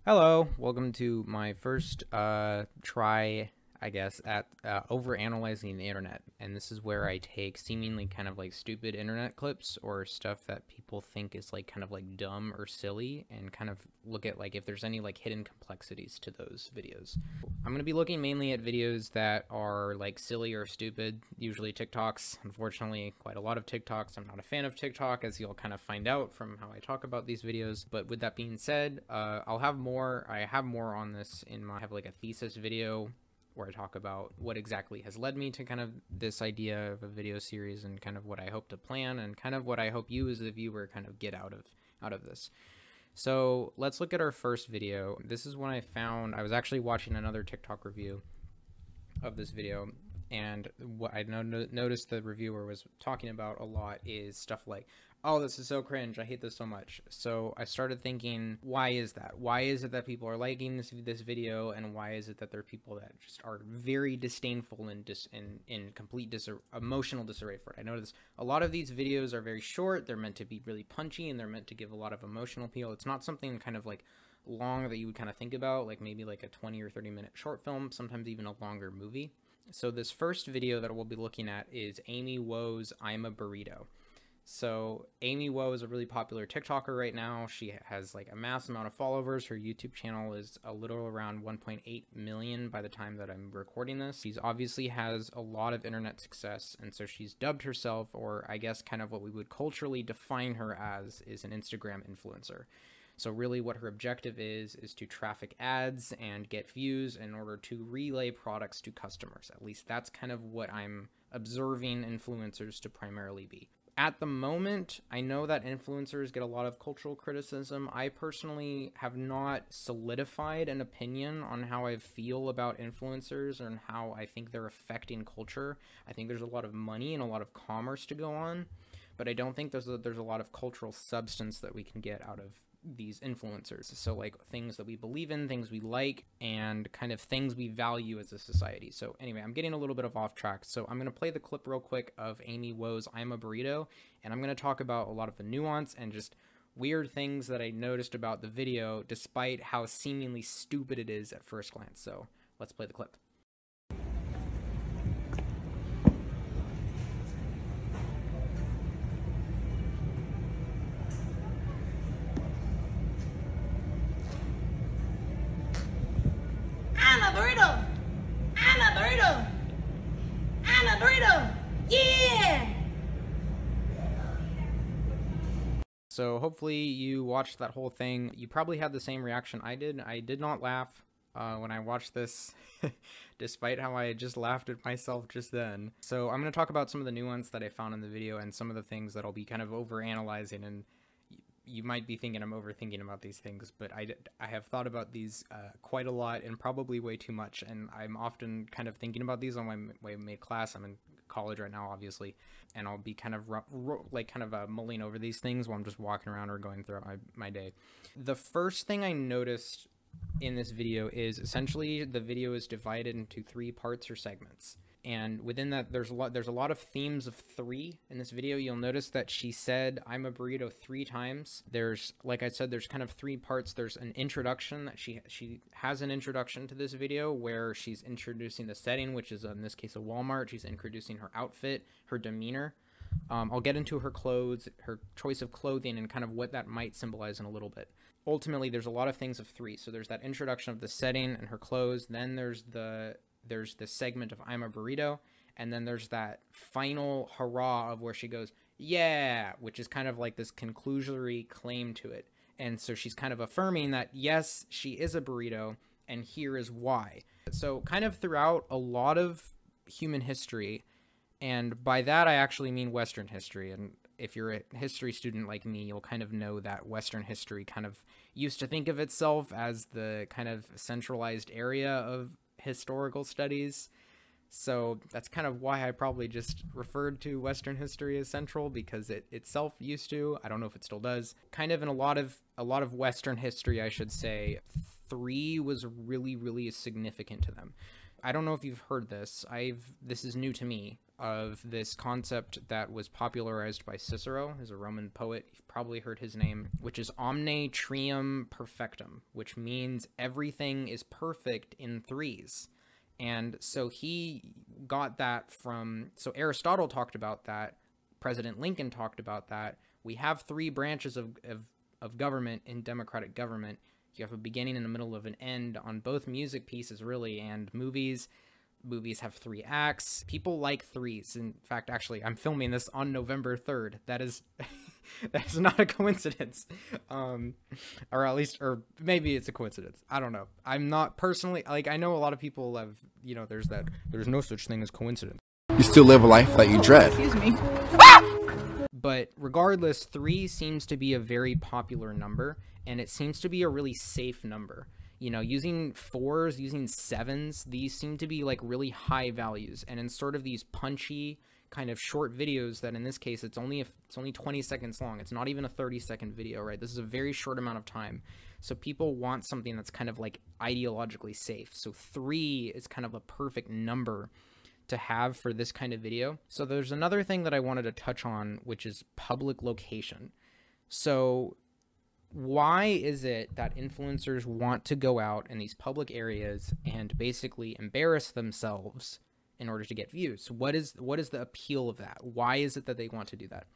Hello, welcome to my first try, I guess, at overanalyzing the internet. And this is where I take seemingly kind of like stupid internet clips or stuff that people think is like kind of like dumb or silly and kind of look at like if there's any like hidden complexities to those videos. I'm going to be looking mainly at videos that are like silly or stupid, usually TikToks. Unfortunately, quite a lot of TikToks. I'm not a fan of TikTok, as you'll kind of find out from how I talk about these videos. But with that being said, I'll have more. I have more on this in my, I have like a thesis video where I talk about what exactly has led me to kind of this idea of a video series and kind of what I hope to plan and kind of what I hope you as the viewer kind of get out of this. So let's look at our first video. This is when I found, I was actually watching another TikTok review of this video, and what I noticed the reviewer was talking about a lot is stuff like, oh, this is so cringe, I hate this so much. So I started thinking, why is that? Why is it that people are liking this video, and why is it that there are people that just are very disdainful and in complete emotional disarray for it? I noticed a lot of these videos are very short, they're meant to be really punchy, and they're meant to give a lot of emotional appeal. It's not something kind of like long that you would kind of think about, like maybe like a 20 or 30 minute short film, sometimes even a longer movie. So this first video that we'll be looking at is Amy Whoaa's I'm a Burrito. So Amy Whoaa is a really popular TikToker right now. She has like a massive amount of followers. Her YouTube channel is a little around 1.8 million by the time that I'm recording this. She's obviously has a lot of internet success, and so she's dubbed herself, or I guess kind of what we would culturally define her as, is an Instagram influencer. So really what her objective is to traffic ads and get views in order to relay products to customers. At least that's kind of what I'm observing influencers to primarily be. At the moment, I know that influencers get a lot of cultural criticism. I personally have not solidified an opinion on how I feel about influencers and how I think they're affecting culture. I think there's a lot of money and a lot of commerce to go on, but I don't think there's a lot of cultural substance that we can get out of these influencers. So like things that we believe in, things we like, and kind of things we value as a society. So anyway, I'm getting a little bit off track. So I'm going to play the clip real quick of Amy Whoaa's I'm a Burrito, and I'm going to talk about a lot of the nuance and just weird things that I noticed about the video, despite how seemingly stupid it is at first glance. So let's play the clip. I'm a burrito. I'm a burrito. I'm a burrito. Yeah. So hopefully you watched that whole thing. You probably had the same reaction I did. I did not laugh when I watched this, despite how I just laughed at myself just then. So I'm going to talk about some of the nuance that I found in the video and some of the things that I'll be kind of over-analyzing, and you might be thinking I'm overthinking about these things, but I have thought about these quite a lot and probably way too much, and I'm often kind of thinking about these on my way mid class. I'm in college right now, obviously, and I'll be kind of mulling over these things while I'm just walking around or going throughout my day. The first thing I noticed in this video is essentially the video is divided into 3 parts or segments. And within that, there's a lot of themes of 3 in this video. You'll notice that she said I'm a burrito 3 times. There's, like I said, there's kind of 3 parts. There's an introduction that she has an introduction to this video where she's introducing the setting, which is in this case a Walmart. She's introducing her outfit, her demeanor. I'll get into her clothes, her choice of clothing, and kind of what that might symbolize in a little bit. Ultimately, there's a lot of things of 3. So there's that introduction of the setting and her clothes. Then there's the segment of I'm a Burrito, and then there's that final hurrah of where she goes, yeah, which is kind of like this conclusory claim to it. And so she's kind of affirming that, yes, she is a burrito, and here is why. So kind of throughout a lot of human history, and by that I actually mean Western history, and if you're a history student like me, you'll kind of know that Western history kind of used to think of itself as the kind of centralized area of historical studies. So that's kind of why I probably just referred to Western history as central, because it itself used to. I don't know if it still does. Kind of in a lot of Western history, I should say, 3 was really, really significant to them. I don't know if you've heard this. This is new to me, of this concept that was popularized by Cicero, who's a Roman poet. You've probably heard his name, which is omne trium perfectum, which means everything is perfect in threes. And so he got that from, so Aristotle talked about that, President Lincoln talked about that. We have three branches of government in democratic government. You have a beginning and a middle of an end on both music pieces, really, and movies. Movies have 3 acts. People like threes. In fact, actually, I'm filming this on November 3rd. That is that's not a coincidence. Or at least, or maybe it's a coincidence. I don't know. I'm not personally, like, I know a lot of people have, you know, there's no such thing as coincidence. You still live a life that you dread. Excuse me. But regardless, 3 seems to be a very popular number, and it seems to be a really safe number. You know, using 4s, using 7s, these seem to be like really high values. And in sort of these punchy kind of short videos that in this case, it's only 20 seconds long. It's not even a 30-second video, right? This is a very short amount of time. So people want something that's kind of like ideologically safe. So 3 is kind of a perfect number to have for this kind of video. So there's another thing that I wanted to touch on, which is public location. So why is it that influencers want to go out in these public areas and basically embarrass themselves in order to get views? What is the appeal of that? Why is it that they want to do that?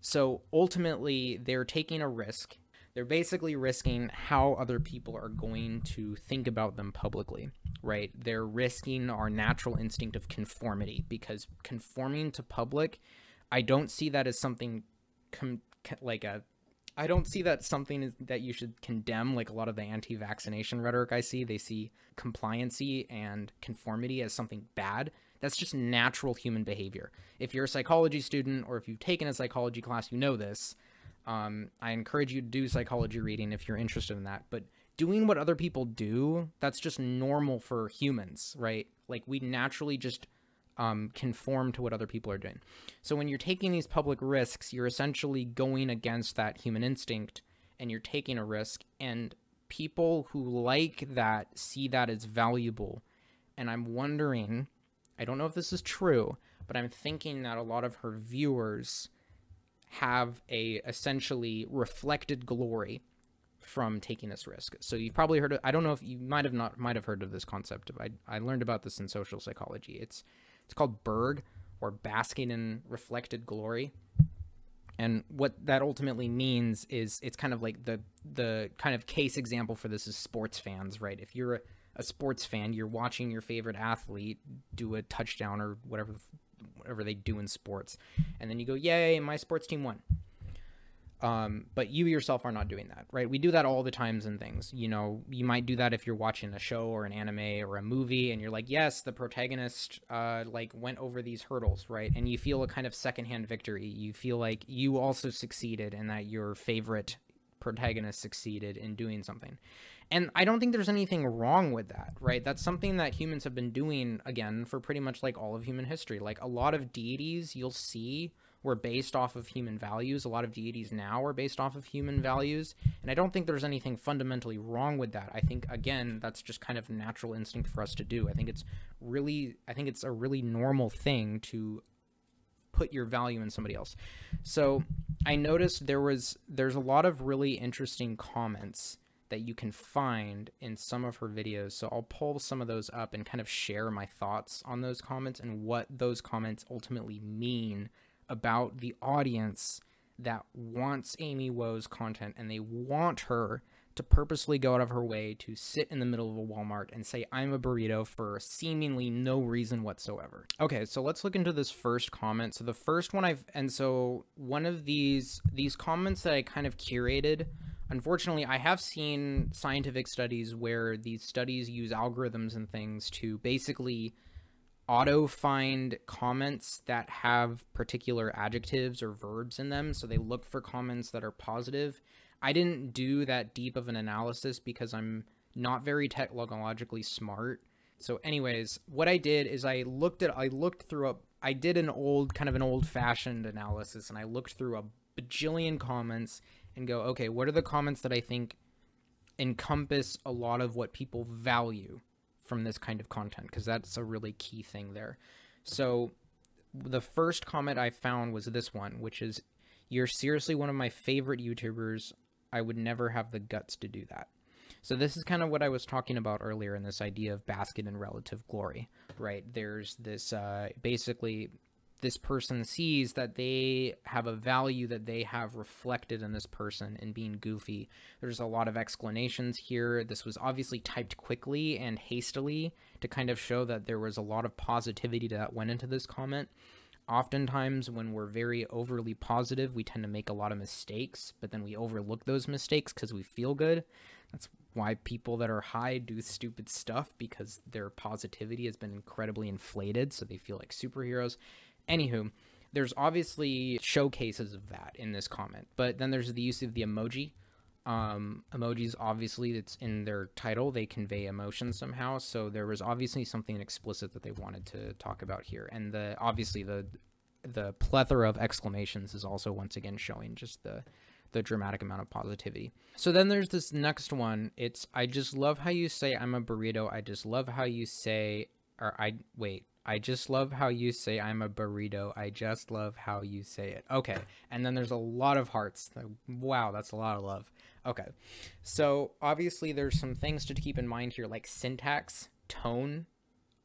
So ultimately, they're taking a risk. They're basically risking how other people are going to think about them publicly, right? They're risking our natural instinct of conformity, because conforming to public, I don't see that as something I don't see that something that you should condemn, like a lot of the anti-vaccination rhetoric I see. They see compliancy and conformity as something bad. That's just natural human behavior. If you're a psychology student or if you've taken a psychology class, you know this. I encourage you to do psychology reading if you're interested in that. But doing what other people do, that's just normal for humans, right? Like we naturally just conform to what other people are doing. So when you're taking these public risks, you're essentially going against that human instinct and you're taking a risk, and people who like that see that as valuable. And I'm wondering, I don't know if this is true, but I'm thinking that a lot of her viewers have a essentially reflected glory from taking this risk. So you've probably heard of, I don't know if you might have heard of this concept. I learned about this in social psychology. It's called Berg, or basking in reflected glory. And what that ultimately means is it's kind of like the kind of case example for this is sports fans, right? If you're a sports fan, you're watching your favorite athlete do a touchdown or whatever they do in sports, and then you go, yay, my sports team won. But you yourself are not doing that, right? We do that all the times in things. You know, you might do that if you're watching a show or an anime or a movie and you're like, yes, the protagonist, like went over these hurdles, right? And you feel a kind of secondhand victory. You feel like you also succeeded and that your favorite protagonist succeeded in doing something. And I don't think there's anything wrong with that, right? That's something that humans have been doing, again, for pretty much like all of human history. Like a lot of deities you'll see were based off of human values. A lot of deities now are based off of human values. And I don't think there's anything fundamentally wrong with that. I think, again, that's just kind of natural instinct for us to do. I think it's a really normal thing to put your value in somebody else. So I noticed there's a lot of really interesting comments that you can find in some of her videos. So I'll pull some of those up and kind of share my thoughts on those comments and what those comments ultimately mean about the audience that wants Amy Whoaa's content, and they want her to purposely go out of her way to sit in the middle of a Walmart and say, I'm a burrito, for seemingly no reason whatsoever. Okay, so let's look into this first comment. So the first one one of these comments that I kind of curated, unfortunately, I have seen scientific studies where these studies use algorithms and things to basically auto-find comments that have particular adjectives or verbs in them. So they look for comments that are positive. I didn't do that deep of an analysis because I'm not very technologically smart. So anyways, what I did is I did an old-fashioned analysis, and I looked through a bajillion comments and go, okay, what are the comments that I think encompass a lot of what people value from this kind of content, because that's a really key thing there. So the first comment I found was this one, which is, "You're seriously one of my favorite YouTubers. I would never have the guts to do that." So this is kind of what I was talking about earlier in this idea of basket in relative glory, right? There's this, basically, this person sees that they have a value that they have reflected in this person in being goofy. There's a lot of explanations here. This was obviously typed quickly and hastily to kind of show that there was a lot of positivity that went into this comment. Oftentimes when we're very overly positive, we tend to make a lot of mistakes, but then we overlook those mistakes because we feel good. That's why people that are high do stupid stuff, because their positivity has been incredibly inflated, so they feel like superheroes. Anywho, there's obviously showcases of that in this comment, but then there's the use of the emoji. Emojis, obviously, that's in their title. They convey emotion somehow, so there was obviously something explicit that they wanted to talk about here. And obviously the plethora of exclamations is also once again showing just the dramatic amount of positivity. So then there's this next one. It's, "I just love how you say I'm a burrito. I just love how you say," I just love how you say I'm a burrito. I just love how you say it. Okay. And then there's a lot of hearts. Wow, that's a lot of love. Okay. So obviously there's some things to keep in mind here, like syntax, tone.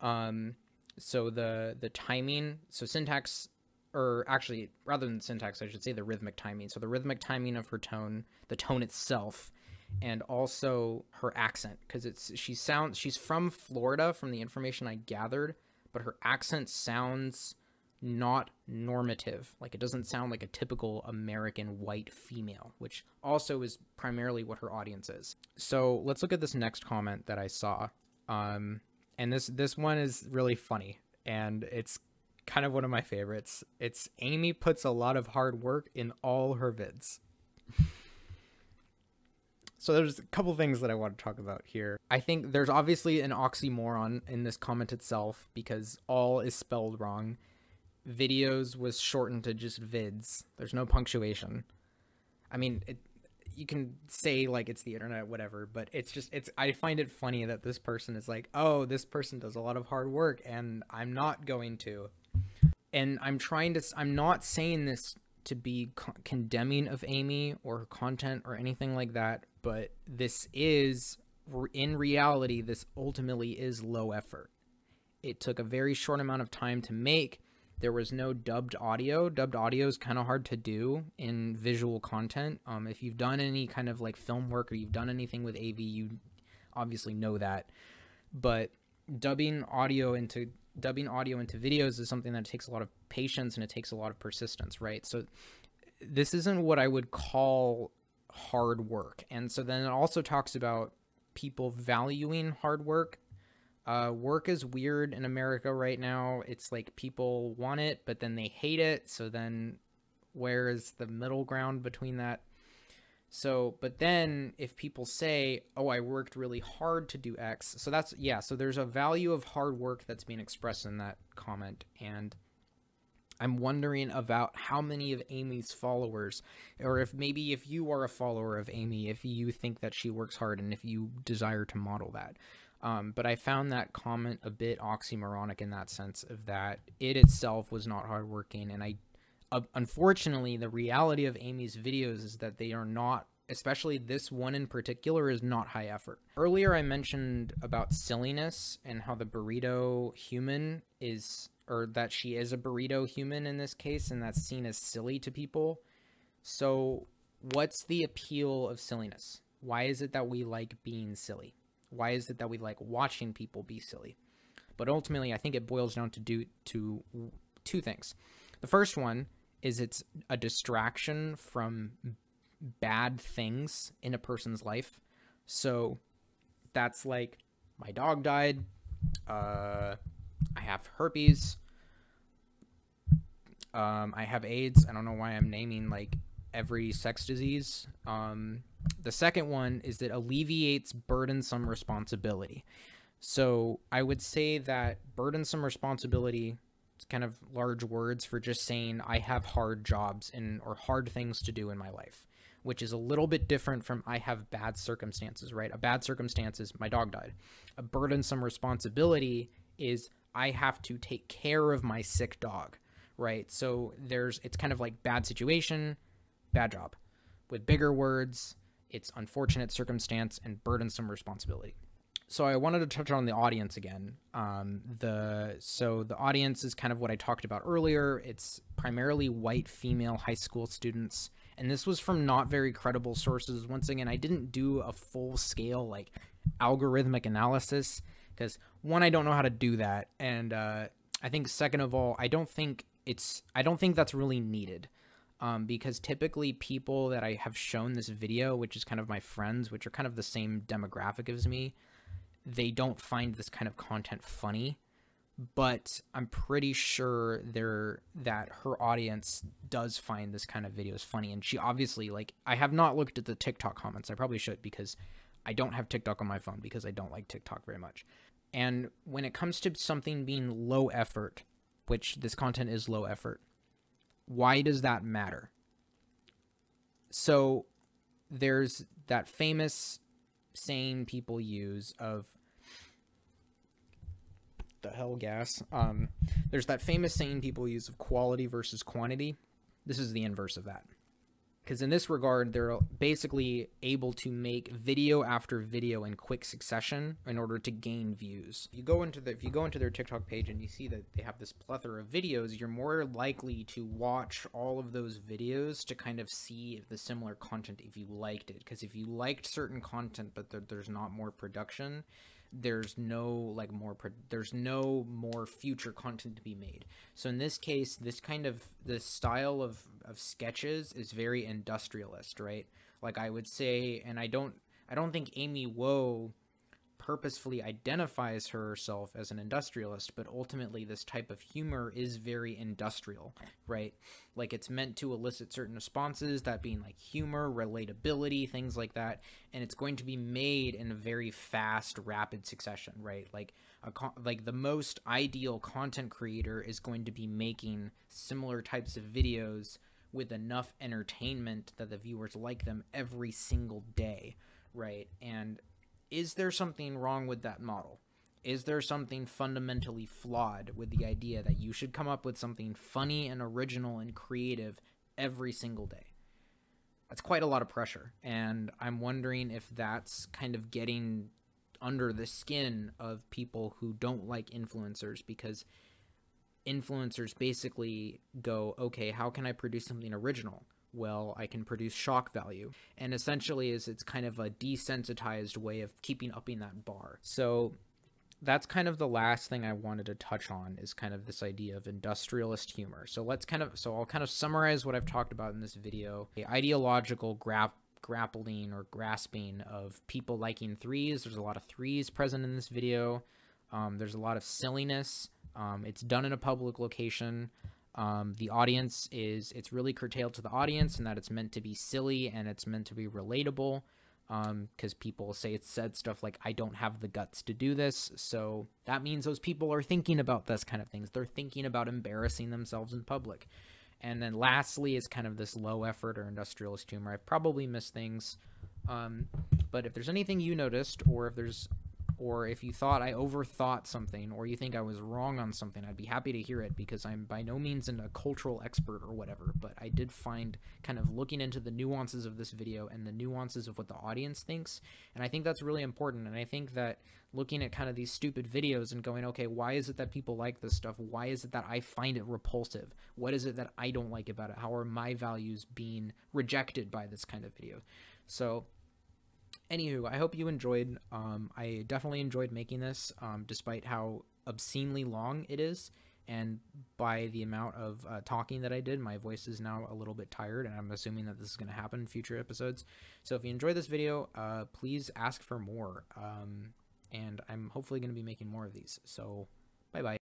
So the timing, so syntax, or actually rather than syntax, I should say the rhythmic timing. So the rhythmic timing of her tone, the tone itself, and also her accent, because she's from Florida from the information I gathered, but her accent sounds not normative. Like, it doesn't sound like a typical American white female, which also is primarily what her audience is. So let's look at this next comment that I saw. And this one is really funny, and it's kind of one of my favorites. It's, "Amy puts a lot of hard work in all her vids." So there's a couple things that I want to talk about here. I think there's obviously an oxymoron in this comment itself, because all is spelled wrong. Videos was shortened to just vids. There's no punctuation. I mean, you can say like it's the internet, whatever, but I find it funny that this person is like, "Oh, this person does a lot of hard work and I'm not going to." And I'm not saying this to be condemning of Amy or her content or anything like that, but this is, in reality, this ultimately is low effort. It took a very short amount of time to make. There was no dubbed audio. Dubbed audio is kind of hard to do in visual content. If you've done any kind of like film work or you've done anything with AV, you obviously know that. But dubbing audio into videos is something that takes a lot of patience and it takes a lot of persistence, right? So this isn't what I would call hard work. And so then it also talks about people valuing hard work. Work is weird in America right now. It's like people want it, but then they hate it. So then where is the middle ground between that? So, but then if people say, "Oh, I worked really hard to do X," so that's, yeah, so there's a value of hard work that's being expressed in that comment. And I'm wondering about how many of Amy's followers, or if you are a follower of Amy, if you think that she works hard and if you desire to model that. But I found that comment a bit oxymoronic in that sense of that it itself was not hardworking. And unfortunately, the reality of Amy's videos is that they are not, especially this one in particular, is not high effort. Earlier, I mentioned about silliness and how the burrito human is, or that she is a burrito human in this case, and that's seen as silly to people. So what's the appeal of silliness? Why is it that we like being silly? Why is it that we like watching people be silly? But ultimately, I think it boils down to two things. The first one is it's a distraction from bad things in a person's life. So that's like, my dog died, I have herpes, I have AIDS. I don't know why I'm naming like every sex disease. The second one is that alleviates burdensome responsibility. So I would say that burdensome responsibility, it's kind of large words for just saying I have hard jobs or hard things to do in my life. which is a little bit different from I have bad circumstances, right? A bad circumstance is my dog died. A burdensome responsibility is I have to take care of my sick dog, right? So it's kind of like bad situation, bad job. With bigger words, it's unfortunate circumstance and burdensome responsibility. So I wanted to touch on the audience again. So the audience is kind of what I talked about earlier. It's primarily white female high school students. And this was from not very credible sources. Once again, I didn't do a full scale like algorithmic analysis because one, I don't know how to do that. And I think second of all, I don't think that's really needed. Because typically people that I have shown this video, which is kind of my friends, which are kind of the same demographic as me, they don't find this kind of content funny, but I'm pretty sure that her audience does find this kind of videos funny. And she obviously, like, I have not looked at the TikTok comments. I probably should, because I don't have TikTok on my phone because I don't like TikTok very much. And when it comes to something being low effort, which this content is low effort, why does that matter? So there's that famous saying people use of there's that famous saying people use of quality versus quantity. This is the inverse of that. Because in this regard, they're basically able to make video after video in quick succession in order to gain views. If you go into their TikTok page and you see that they have this plethora of videos, you're more likely to watch all of those videos to kind of see if the similar content, if you liked it. Because if you liked certain content but there's not more production, there's no more future content to be made. So in this case, this style of sketches is very industrialist, right? Like I would say, and I don't think Amy Whoa purposefully identifies herself as an industrialist, but ultimately this type of humor is very industrial, right? Like it's meant to elicit certain responses, that being like humor, relatability, things like that, and it's going to be made in a very fast, rapid succession, right? Like the most ideal content creator is going to be making similar types of videos with enough entertainment that the viewers like them every single day, right? And is there something wrong with that model? Is there something fundamentally flawed with the idea that you should come up with something funny and original and creative every single day? That's quite a lot of pressure, and I'm wondering if that's kind of getting under the skin of people who don't like influencers, because influencers basically go, okay, how can I produce something original? Well, I can produce shock value. And essentially it's kind of a desensitized way of keeping upping that bar. So that's kind of the last thing I wanted to touch on, is kind of this idea of industrialist humor. So I'll kind of summarize what I've talked about in this video. The ideological grappling or grasping of people liking threes. There's a lot of threes present in this video. There's a lot of silliness. It's done in a public location. The audience it's really curtailed to the audience, and that it's meant to be silly and it's meant to be relatable, because people say it's said stuff like, I don't have the guts to do this. So that means those people are thinking about this kind of things. They're thinking about embarrassing themselves in public. And then lastly is kind of this low effort or industrialist humor. I've probably missed things, but if there's anything you noticed, or if you thought I overthought something, or you think I was wrong on something, I'd be happy to hear it, because I'm by no means a cultural expert or whatever, but I did find, kind of looking into the nuances of this video and the nuances of what the audience thinks, and I think that's really important. And I think that looking at kind of these stupid videos and going, okay, why is it that people like this stuff? Why is it that I find it repulsive? What is it that I don't like about it? How are my values being rejected by this kind of video? So anywho, I hope you enjoyed. I definitely enjoyed making this, despite how obscenely long it is, and by the amount of talking that I did, my voice is now a little bit tired, and I'm assuming that this is going to happen in future episodes. So if you enjoyed this video, please ask for more, and I'm hopefully going to be making more of these. So bye-bye.